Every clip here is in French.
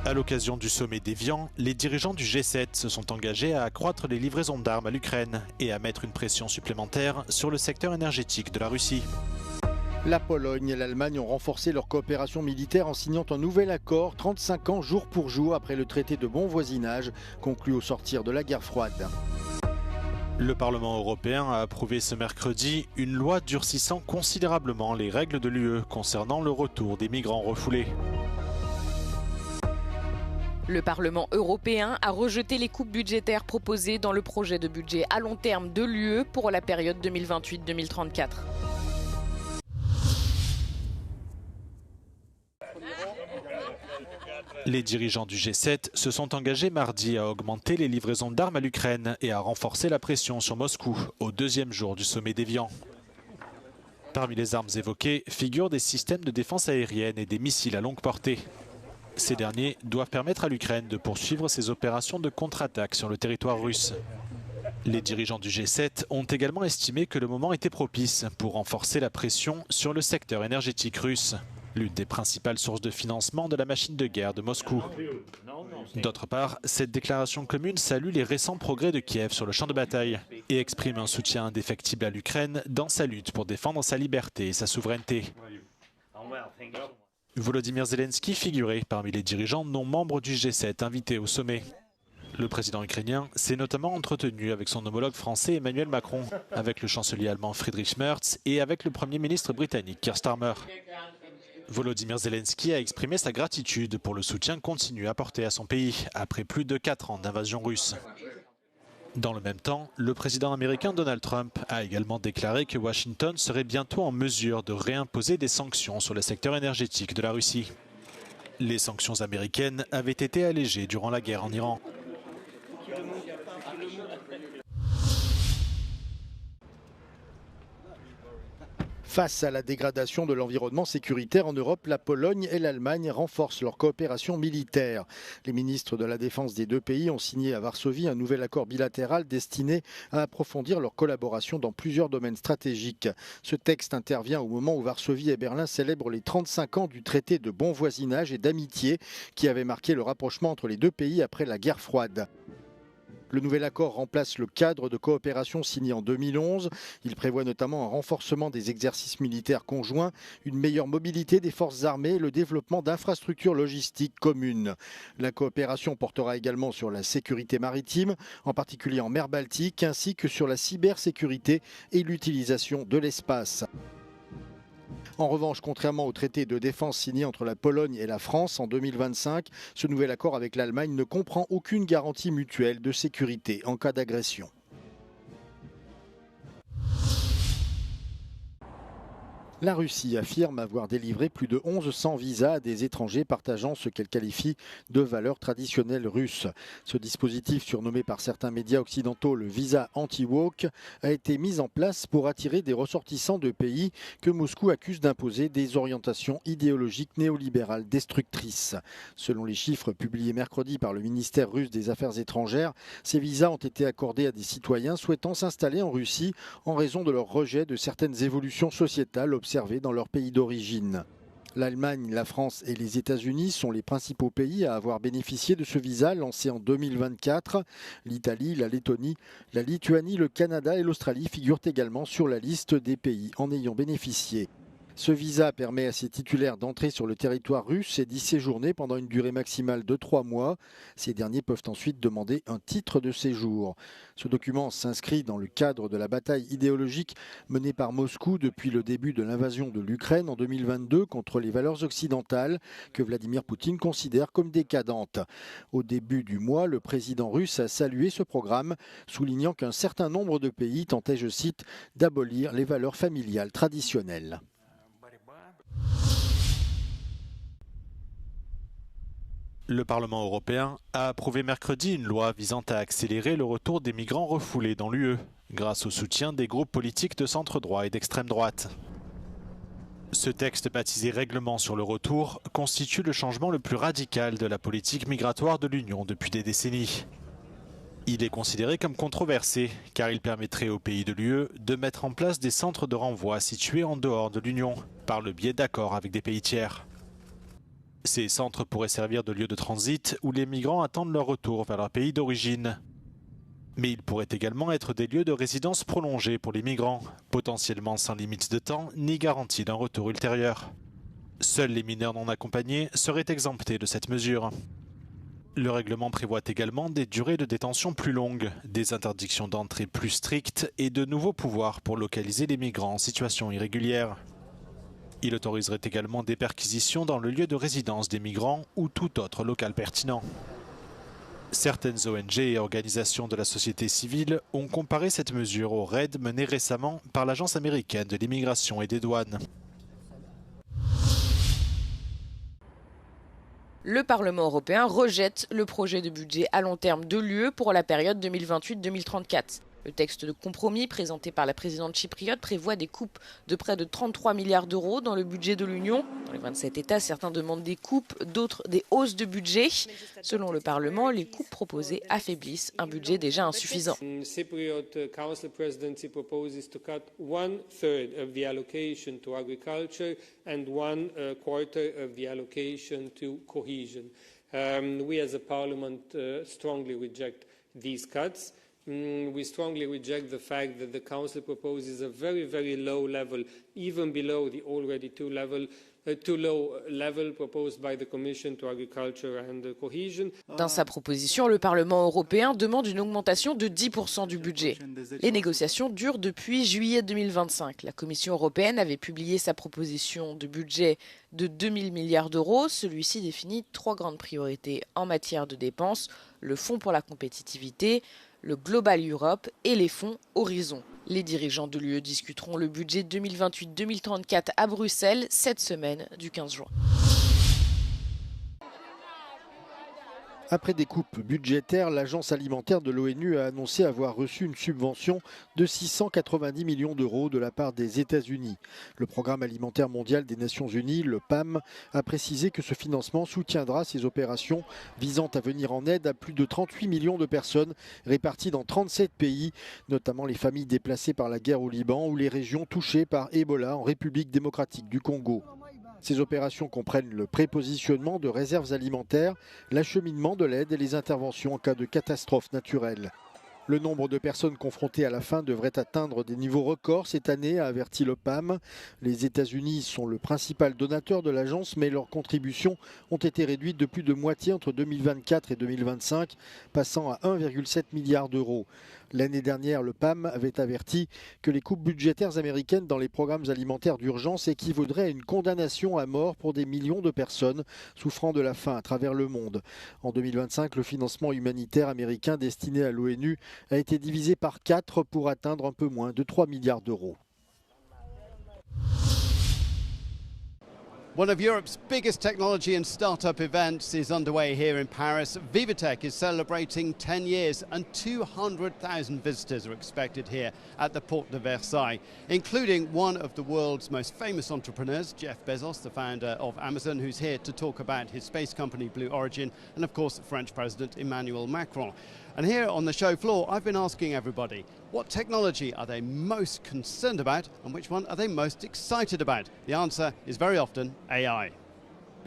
À l'occasion du sommet d'Évian, les dirigeants du G7 se sont engagés à accroître les livraisons d'armes à l'Ukraine et à mettre une pression supplémentaire sur le secteur énergétique de la Russie. La Pologne et l'Allemagne ont renforcé leur coopération militaire en signant un nouvel accord 35 ans jour pour jour après le traité de bon voisinage conclu au sortir de la guerre froide. Le Parlement européen a approuvé ce mercredi une loi durcissant considérablement les règles de l'UE concernant le retour des migrants refoulés. Le Parlement européen a rejeté les coupes budgétaires proposées dans le projet de budget à long terme de l'UE pour la période 2028-2034. Les dirigeants du G7 se sont engagés mardi à augmenter les livraisons d'armes à l'Ukraine et à renforcer la pression sur Moscou au deuxième jour du sommet d'Évian. Parmi les armes évoquées figurent des systèmes de défense aérienne et des missiles à longue portée. Ces derniers doivent permettre à l'Ukraine de poursuivre ses opérations de contre-attaque sur le territoire russe. Les dirigeants du G7 ont également estimé que le moment était propice pour renforcer la pression sur le secteur énergétique russe, l'une des principales sources de financement de la machine de guerre de Moscou. D'autre part, cette déclaration commune salue les récents progrès de Kiev sur le champ de bataille et exprime un soutien indéfectible à l'Ukraine dans sa lutte pour défendre sa liberté et sa souveraineté. Volodymyr Zelensky figurait parmi les dirigeants non membres du G7 invités au sommet. Le président ukrainien s'est notamment entretenu avec son homologue français Emmanuel Macron, avec le chancelier allemand Friedrich Merz et avec le premier ministre britannique Keir Starmer. Volodymyr Zelensky a exprimé sa gratitude pour le soutien continu apporté à son pays après plus de 4 ans d'invasion russe. Dans le même temps, le président américain Donald Trump a également déclaré que Washington serait bientôt en mesure de réimposer des sanctions sur le secteur énergétique de la Russie. Les sanctions américaines avaient été allégées durant la guerre en Iran. Face à la dégradation de l'environnement sécuritaire en Europe, la Pologne et l'Allemagne renforcent leur coopération militaire. Les ministres de la Défense des deux pays ont signé à Varsovie un nouvel accord bilatéral destiné à approfondir leur collaboration dans plusieurs domaines stratégiques. Ce texte intervient au moment où Varsovie et Berlin célèbrent les 35 ans du traité de bon voisinage et d'amitié qui avait marqué le rapprochement entre les deux pays après la guerre froide. Le nouvel accord remplace le cadre de coopération signé en 2011. Il prévoit notamment un renforcement des exercices militaires conjoints, une meilleure mobilité des forces armées et le développement d'infrastructures logistiques communes. La coopération portera également sur la sécurité maritime, en particulier en mer Baltique, ainsi que sur la cybersécurité et l'utilisation de l'espace. En revanche, contrairement au traité de défense signé entre la Pologne et la France en 2025, ce nouvel accord avec l'Allemagne ne comprend aucune garantie mutuelle de sécurité en cas d'agression. La Russie affirme avoir délivré plus de 1100 visas à des étrangers partageant ce qu'elle qualifie de valeurs traditionnelles russes. Ce dispositif, surnommé par certains médias occidentaux le visa anti-woke, a été mis en place pour attirer des ressortissants de pays que Moscou accuse d'imposer des orientations idéologiques néolibérales destructrices. Selon les chiffres publiés mercredi par le ministère russe des Affaires étrangères, ces visas ont été accordés à des citoyens souhaitant s'installer en Russie en raison de leur rejet de certaines évolutions sociétales observées dans leur pays d'origine. L'Allemagne, la France et les États-Unis sont les principaux pays à avoir bénéficié de ce visa lancé en 2024. L'Italie, la Lettonie, la Lituanie, le Canada et l'Australie figurent également sur la liste des pays en ayant bénéficié. Ce visa permet à ses titulaires d'entrer sur le territoire russe et d'y séjourner pendant une durée maximale de 3 mois. Ces derniers peuvent ensuite demander un titre de séjour. Ce document s'inscrit dans le cadre de la bataille idéologique menée par Moscou depuis le début de l'invasion de l'Ukraine en 2022 contre les valeurs occidentales que Vladimir Poutine considère comme décadentes. Au début du mois, le président russe a salué ce programme, soulignant qu'un certain nombre de pays tentaient, je cite, d'abolir les valeurs familiales traditionnelles. Le Parlement européen a approuvé mercredi une loi visant à accélérer le retour des migrants refoulés dans l'UE, grâce au soutien des groupes politiques de centre-droit et d'extrême droite. Ce texte baptisé Règlement sur le retour constitue le changement le plus radical de la politique migratoire de l'Union depuis des décennies. Il est considéré comme controversé car il permettrait aux pays de l'UE de mettre en place des centres de renvoi situés en dehors de l'Union par le biais d'accords avec des pays tiers. Ces centres pourraient servir de lieu de transit où les migrants attendent leur retour vers leur pays d'origine. Mais ils pourraient également être des lieux de résidence prolongés pour les migrants, potentiellement sans limite de temps ni garantie d'un retour ultérieur. Seuls les mineurs non accompagnés seraient exemptés de cette mesure. Le règlement prévoit également des durées de détention plus longues, des interdictions d'entrée plus strictes et de nouveaux pouvoirs pour localiser les migrants en situation irrégulière. Il autoriserait également des perquisitions dans le lieu de résidence des migrants ou tout autre local pertinent. Certaines ONG et organisations de la société civile ont comparé cette mesure au raid mené récemment par l'Agence américaine de l'immigration et des douanes. Le Parlement européen rejette le projet de budget à long terme de l'UE pour la période 2028-2034. Le texte de compromis présenté par la présidente chypriote prévoit des coupes de près de 33 milliards d'euros dans le budget de l'Union. Dans les 27 États, certains demandent des coupes, d'autres des hausses de budget. Selon le Parlement, les coupes proposées affaiblissent un budget déjà insuffisant. Cypriot Council Presidency proposes to cut 1/3 of the allocation to agriculture and 1/4 of the allocation to cohesion. We as a Parliament strongly reject these cuts. We strongly reject the fact that the Council proposes a very, very low level, even below the already too low level proposed by the Commission to Agriculture and Cohesion. Dans sa proposition, le Parlement européen demande une augmentation de 10% du budget. Les négociations durent depuis juillet 2025. La Commission européenne avait publié sa proposition de budget de 2000 milliards d'euros. Celui-ci définit 3 grandes priorités en matière de dépenses: le Fonds pour la compétitivité, le Global Europe et les fonds Horizon. Les dirigeants de l'UE discuteront le budget 2028-2034 à Bruxelles cette semaine du 15 juin. Après des coupes budgétaires, l'Agence alimentaire de l'ONU a annoncé avoir reçu une subvention de 690 millions d'euros de la part des États-Unis. Le Programme alimentaire mondial des Nations Unies, le PAM, a précisé que ce financement soutiendra ces opérations visant à venir en aide à plus de 38 millions de personnes réparties dans 37 pays, notamment les familles déplacées par la guerre au Liban ou les régions touchées par Ebola en République démocratique du Congo. Ces opérations comprennent le prépositionnement de réserves alimentaires, l'acheminement de l'aide et les interventions en cas de catastrophe naturelle. Le nombre de personnes confrontées à la faim devrait atteindre des niveaux records cette année, a averti le PAM. Les États-Unis sont le principal donateur de l'agence, mais leurs contributions ont été réduites de plus de moitié entre 2024 et 2025, passant à 1,7 milliard d'euros. L'année dernière, le PAM avait averti que les coupes budgétaires américaines dans les programmes alimentaires d'urgence équivaudraient à une condamnation à mort pour des millions de personnes souffrant de la faim à travers le monde. En 2025, le financement humanitaire américain destiné à l'ONU a été divisé par 4 pour atteindre un peu moins de 3 milliards d'euros. One of Europe's biggest technology and startup events is underway here in Paris. Vivatech is celebrating 10 years and 200,000 visitors are expected here at the Porte de Versailles, including one of the world's most famous entrepreneurs, Jeff Bezos, the founder of Amazon, who's here to talk about his space company Blue Origin, and of course French President Emmanuel Macron. And here on the show floor, I've been asking everybody, what technology are they most concerned about and which one are they most excited about? The answer is very often AI.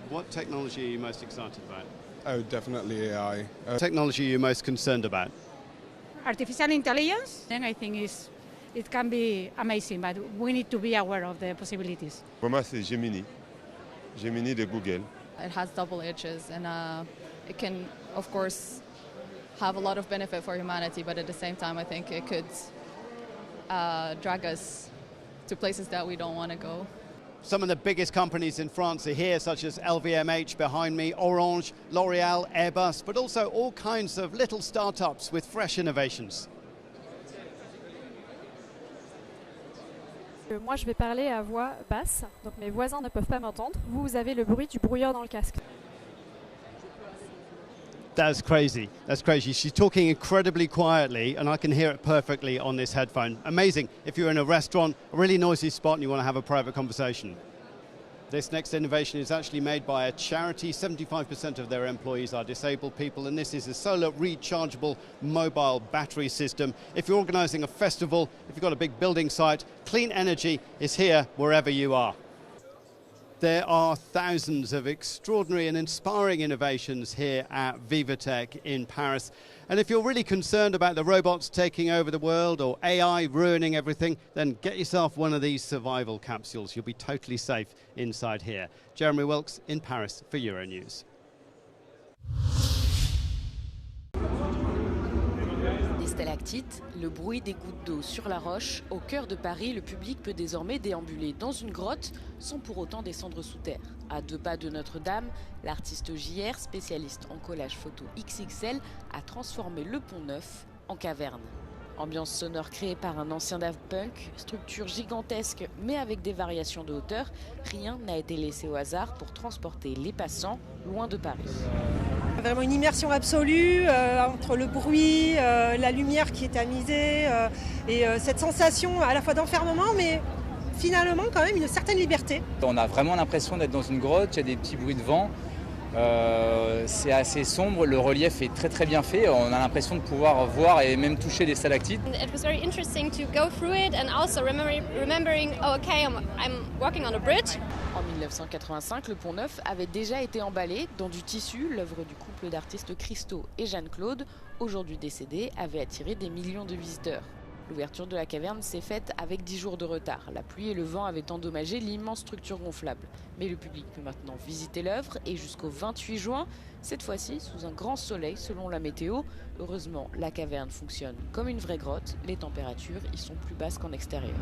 What technology are you most excited about? Oh, definitely AI. Technology are you most concerned about? Artificial intelligence, then I think it can be amazing, but we need to be aware of the possibilities. Pour moi, c'est Gemini. Gemini de Google. It has double edges and it can, of course, have a lot of benefit for humanity, but at the same time I think it could drag us to places that we don't want to go. Some of the biggest companies in France are here, such as LVMH behind me, Orange, L'Oréal, Airbus, but also all kinds of little startups with fresh innovations. Moi je vais parler à voix basse, donc mes voisins ne peuvent pas m'entendre. Vous avez le bruit du brouilleur dans le casque. That's crazy. That's crazy. She's talking incredibly quietly, and I can hear it perfectly on this headphone. Amazing if you're in a restaurant, a really noisy spot, and you want to have a private conversation. This next innovation is actually made by a charity. 75% of their employees are disabled people, and this is a solar rechargeable mobile battery system. If you're organising a festival, if you've got a big building site, clean energy is here wherever you are. There are thousands of extraordinary and inspiring innovations here at VivaTech in Paris. And if you're really concerned about the robots taking over the world or AI ruining everything, then get yourself one of these survival capsules. You'll be totally safe inside here. Jeremy Wilkes in Paris for Euronews. Des stalactites, le bruit des gouttes d'eau sur la roche. Au cœur de Paris, le public peut désormais déambuler dans une grotte sans pour autant descendre sous terre. À 2 pas de Notre-Dame, l'artiste JR, spécialiste en collage photo XXL, a transformé le Pont Neuf en caverne. Ambiance sonore créée par un ancien Daft Punk, structure gigantesque mais avec des variations de hauteur, rien n'a été laissé au hasard pour transporter les passants loin de Paris. Vraiment une immersion absolue entre le bruit, la lumière qui est tamisée et cette sensation à la fois d'enfermement mais finalement quand même une certaine liberté. On a vraiment l'impression d'être dans une grotte, il y a des petits bruits de vent. C'est assez sombre, le relief est très bien fait, on a l'impression de pouvoir voir et même toucher des stalactites. It was very interesting to go through it and also remembering oh, okay, I'm walking on a bridge. En 1985, le Pont Neuf avait déjà été emballé dans du tissu. L'œuvre du couple d'artistes Christo et Jeanne-Claude, aujourd'hui décédés, avait attiré des millions de visiteurs. L'ouverture de la caverne s'est faite avec 10 jours de retard. La pluie et le vent avaient endommagé l'immense structure gonflable. Mais le public peut maintenant visiter l'œuvre et jusqu'au 28 juin, cette fois-ci sous un grand soleil selon la météo. Heureusement, la caverne fonctionne comme une vraie grotte. Les températures y sont plus basses qu'en extérieur.